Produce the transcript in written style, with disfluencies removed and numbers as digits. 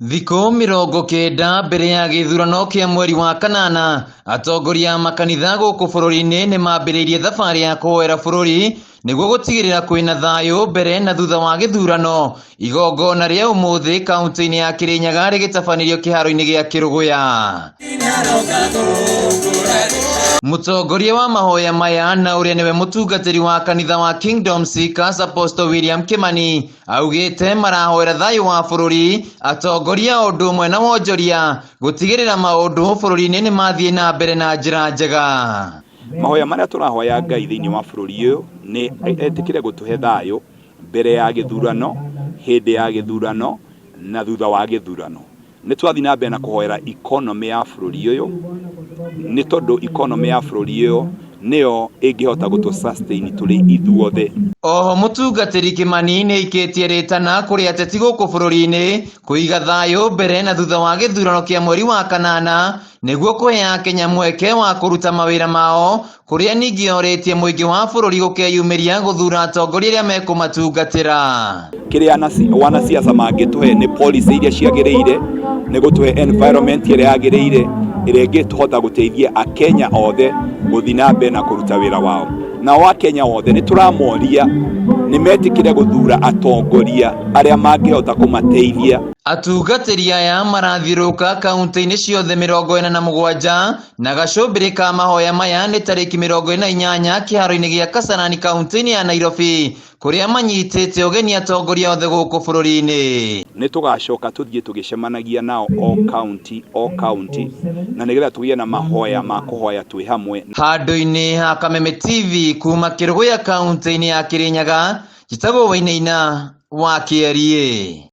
Thikũ mĩrongo kenda mbere ya gĩthurano kĩa mweri wa kanana, atongoria a makanitha gũkũ bũrũri-inĩ nĩ mambĩrĩirie thabarĩ ya kũhoera bũrũri nĩguo gũtigĩrĩra kwĩna thayũ mbere na thutha wa gĩthurano. Igongona rĩa ũmũthĩ kaunti-inĩ ya Kĩrĩnyaga rĩgĩtabanĩrio kĩharo-inĩ gĩa Kĩrũgũya. Mũtongoria wa mahoya maya na ũrĩa nĩwe mũtungatĩri wa kanitha wa Kingdom Seekers Apostle William Kimani augĩte marahoera thayũ wa bũrũri, atongoria o ũndũ ũmwe na wonjoria gũtigĩrĩra maũndũ bũrũri-inĩ nĩ mathiĩ na mbere na njĩra njega. Mahoya marĩa tũrahoya Ngai thĩinĩ wa bũrũri ũyũ nĩ etĩkĩre gũtũhe thayũ mbere ya gĩthurano, hĩndĩ ya gĩthurano na thutha wa gĩthurano. Nĩ twathiĩ na mbere na kũhoera economy ya bũrũri ũyũ, nĩ tondũ economy ya bũrũri ũyũ nĩyo ĩngĩhota gũtũ sustain tũrĩ ithuothe. Oho mũtungatĩri Kimani nĩ aikĩtie rĩtana kũrĩ ateti gũkũ bũrũri-inĩ kũiga thayũ mbere na thutha wa gĩthurano kĩa mweri wa kanana nĩguo kũhe Akenya mweke wa kũruta mawĩra mao, kũrĩa ningĩ orĩtie mũingĩ wa bũrũri gũkeyumĩria gũthura atongoria arĩa mekũmatungatĩra. Kĩrĩa wanasiasa mangĩtũhe nĩ policy iria ciagĩrĩire, nĩ gũtũhe environment ĩrĩa yagĩrĩire ĩrĩa ĩngĩhota gũteithia Akenya othe gũthiĩ na mbere na kũruta wĩra wao. Nao Akenya othe nĩ tũramoria nĩ metĩkĩre gũthura atongoria arĩa mangĩhota kũmateithia. Atungatĩri aya marathiũrũrũka kaunti-inĩ ciothe 47 na gacũmbĩrĩ ka mahoya maya nĩ tarĩki 28 kĩharo-inĩ gĩa Kasarani kaunti-inĩ ya Nairobi, kũrĩa manyitĩte ũgeni atongoria othe gũkũ bũrũri-inĩ. Nĩ tũgacoka tũthiĩ tũgĩcemanagia nao o county na nĩgetha tũgĩe na mahoya ma kũhoya twĩ hamwe. Handũ-inĩ ha Kameme TV kuma Kĩrũgũya kaunti-inĩ ya Kĩrĩnyaga, njĩtagwo Wainaina wa Kĩarie.